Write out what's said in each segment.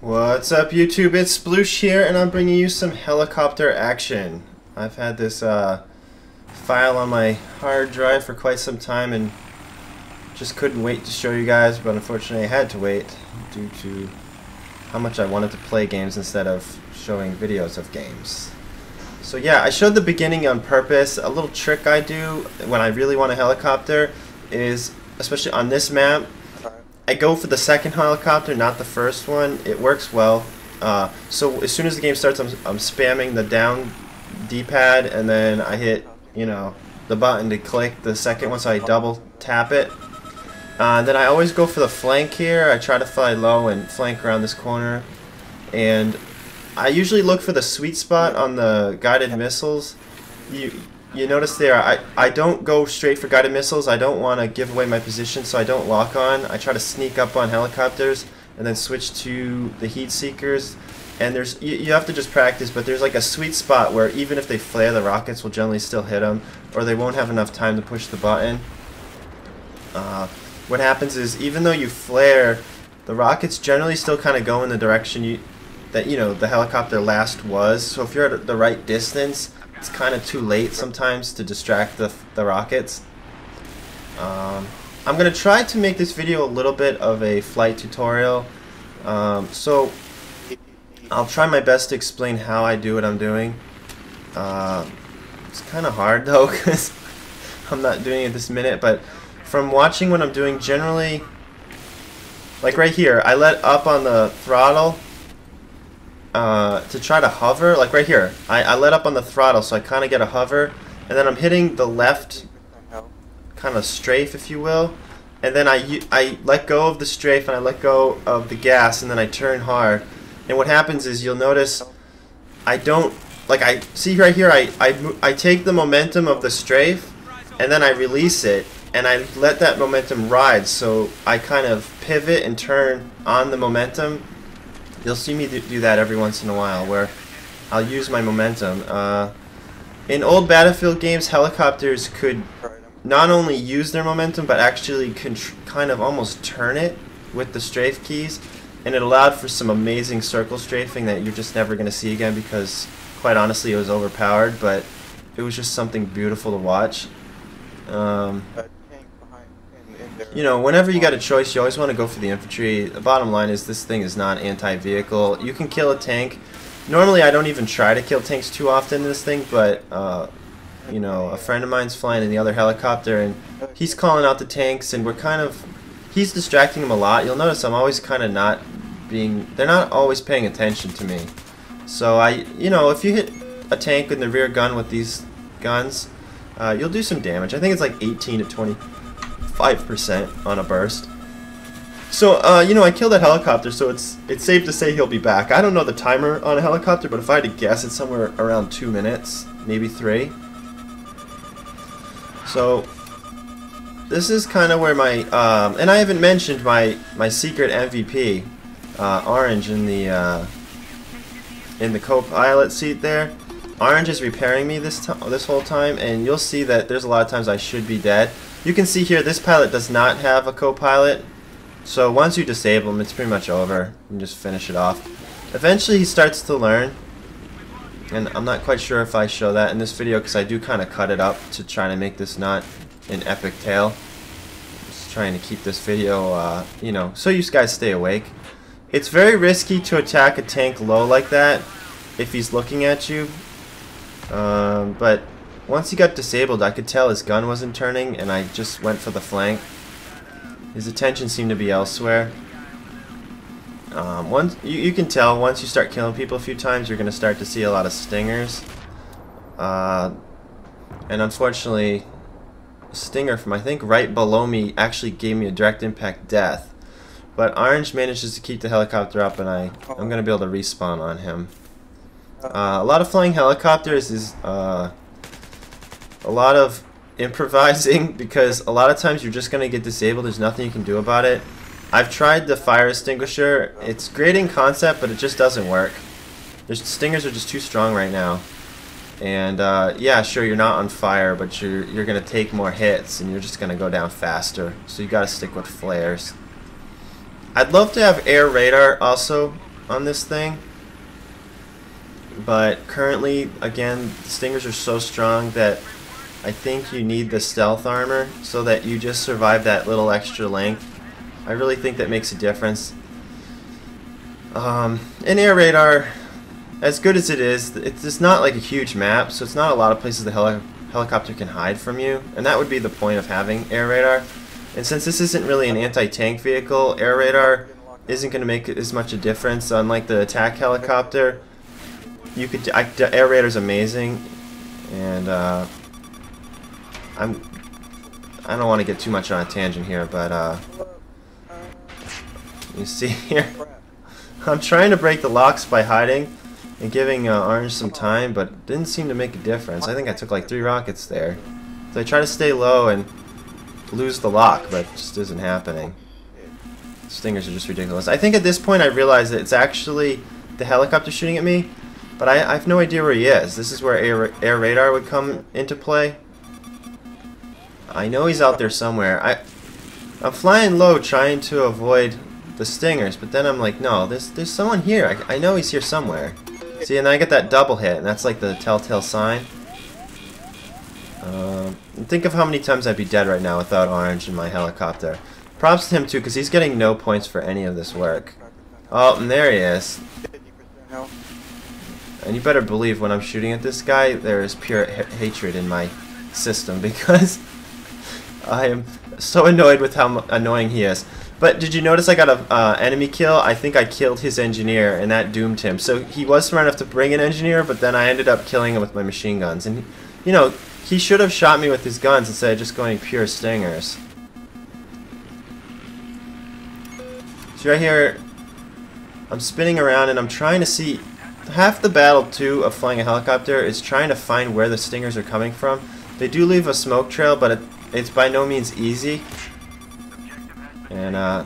What's up YouTube, it's Sploosh here and I'm bringing you some helicopter action. I've had this file on my hard drive for quite some time and just couldn't wait to show you guys, but unfortunately I had to wait due to how much I wanted to play games instead of showing videos of games. So yeah, I showed the beginning on purpose. A little trick I do when I really want a helicopter is, especially on this map, I go for the second helicopter, not the first one. It works well. So as soon as the game starts, I'm spamming the down D-pad, and then I hit, the button to click the second one, so I double tap it. Then I always go for the flank here. I try to fly low and flank around this corner, and I usually look for the sweet spot on the guided missiles. You notice there, I don't go straight for guided missiles. I don't want to give away my position, so I don't lock on. I try to sneak up on helicopters and then switch to the heat seekers. And there's you have to just practice, but there's like a sweet spot where even if they flare, the rockets will generally still hit them, or they won't have enough time to push the button. What happens is, even though you flare, the rockets generally still kind of go in the direction that the helicopter last was. So if you're at the right distance, it's kind of too late sometimes to distract the rockets. I'm going to try to make this video a little bit of a flight tutorial. So I'll try my best to explain how I do what I'm doing. It's kind of hard though, because I'm not doing it this minute, but from watching what I'm doing, generally, like right here, I let up on the throttle to try to hover. Like right here, I let up on the throttle, so I kind of get a hover, and then I'm hitting the left kind of strafe, if you will, and then I let go of the strafe and I let go of the gas, and then I turn hard. And what happens is, you'll notice I don't, like, I see right here, I take the momentum of the strafe and then I release it and I let that momentum ride, so I kind of pivot and turn on the momentum. You'll see me do that every once in a while, where I'll use my momentum. In old Battlefield games, helicopters could not only use their momentum, but actually kind of almost turn it with the strafe keys, and it allowed for some amazing circle strafing that you're just never going to see again, because, quite honestly, it was overpowered, but it was just something beautiful to watch. Whenever you got a choice, you always want to go for the infantry. The bottom line is, this thing is not anti-vehicle. You can kill a tank. Normally, I don't even try to kill tanks too often in this thing, but, a friend of mine's flying in the other helicopter, and he's calling out the tanks, and he's distracting him a lot. You'll notice I'm always kind of they're not always paying attention to me. So if you hit a tank in the rear gun with these guns, you'll do some damage. I think it's like 18 to 25% on a burst. So, I killed that helicopter, so it's safe to say he'll be back. I don't know the timer on a helicopter, but if I had to guess, it's somewhere around 2 minutes, maybe 3. So, this is kind of where my, and I haven't mentioned my secret MVP, Orange in the co-pilot seat there. Orange is repairing me this whole time, and you'll see that there's a lot of times I should be dead. You can see here, this pilot does not have a co-pilot, so once you disable him, it's pretty much over. You can just finish it off. Eventually he starts to learn, and I'm not quite sure if I show that in this video, because I do kind of cut it up to try to make this not an epic tale. Just trying to keep this video, so you guys stay awake. It's very risky to attack a tank low like that if he's looking at you. But once he got disabled, I could tell his gun wasn't turning, and I just went for the flank. His attention seemed to be elsewhere. You can tell once you start killing people a few times, you're going to start to see a lot of stingers. And unfortunately, a stinger from, I think, right below me actually gave me a direct impact death. But Orange manages to keep the helicopter up, and I'm going to be able to respawn on him. A lot of flying helicopters is a lot of improvising, because a lot of times you're just going to get disabled. There's nothing you can do about it. I've tried the fire extinguisher. It's great in concept, but it just doesn't work. The stingers are just too strong right now. And yeah, sure, you're not on fire, but you're going to take more hits, and you're just going to go down faster. So you got to stick with flares. I'd love to have air radar also, on this thing. But currently, again, the Stingers are so strong that I think you need the stealth armor so that you just survive that little extra length. I really think that makes a difference. In air radar, as good as it is, it's not like a huge map, so it's not a lot of places the helicopter can hide from you, and that would be the point of having air radar. And since this isn't really an anti-tank vehicle, air radar isn't going to make as much a difference. Unlike the attack helicopter, you could air radar's amazing, and I don't want to get too much on a tangent here, but you see here, I'm trying to break the locks by hiding and giving Orange some time, but it didn't seem to make a difference. I think I took like 3 rockets there. So I try to stay low and lose the lock, but it just isn't happening. Stingers are just ridiculous. I think at this point I realize that it's actually the helicopter shooting at me, but I have no idea where he is. This is where air radar would come into play. I know he's out there somewhere. I'm flying low trying to avoid the Stingers, but then I'm like, no, there's someone here. I know he's here somewhere. See, and then I get that double hit, and that's like the telltale sign. Think of how many times I'd be dead right now without Orange in my helicopter. Props to him too, because he's getting no points for any of this work. Oh, and there he is. And you better believe when I'm shooting at this guy, there is pure hatred in my system, because I am so annoyed with how annoying he is. But did you notice I got an enemy kill? I think I killed his engineer, and that doomed him. So he was smart enough to bring an engineer, but then I ended up killing him with my machine guns. And, you know, he should have shot me with his guns instead of just going pure Stingers. So right here, I'm spinning around, and I'm trying to see... Half the battle, too, of flying a helicopter is trying to find where the Stingers are coming from. They do leave a smoke trail, but it's by no means easy. And I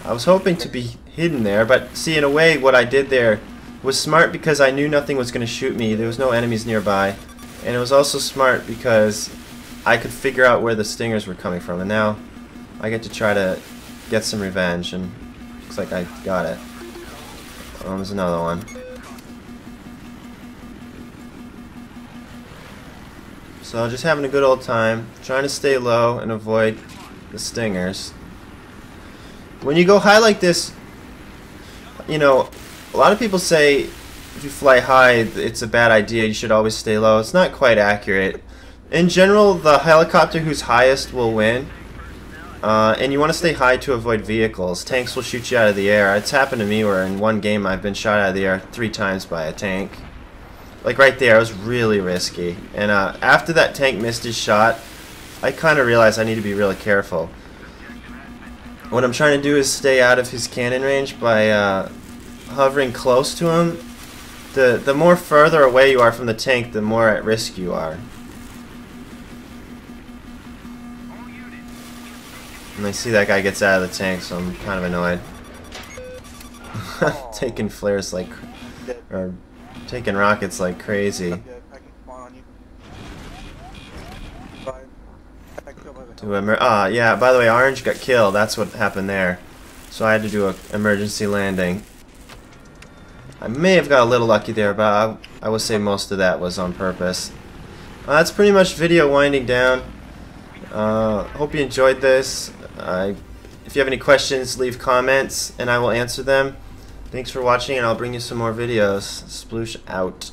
was hoping to be hidden there, but see, in a way, what I did there was smart because I knew nothing was going to shoot me. There was no enemies nearby. And it was also smart because I could figure out where the Stingers were coming from. And now I get to try to get some revenge, and looks like I got it. There's another one. So just having a good old time, trying to stay low and avoid the Stingers. When you go high like this, you know, a lot of people say if you fly high, it's a bad idea, you should always stay low. It's not quite accurate. In general, the helicopter who's highest will win. And you want to stay high to avoid vehicles. Tanks will shoot you out of the air. It's happened to me where in one game I've been shot out of the air 3 times by a tank. Like right there, it was really risky. And after that tank missed his shot, I kind of realized I need to be really careful. What I'm trying to do is stay out of his cannon range by hovering close to him. The more further away you are from the tank, the more at risk you are. And I see that guy gets out of the tank, so I'm kind of annoyed. Taking flares like... or taking rockets like crazy. Yeah, by the way, Orange got killed. That's what happened there. So I had to do an emergency landing. I may have got a little lucky there, but I would say most of that was on purpose. That's pretty much video winding down. Hope you enjoyed this. If you have any questions, leave comments and I will answer them. Thanks for watching, and I'll bring you some more videos. Sploosh out.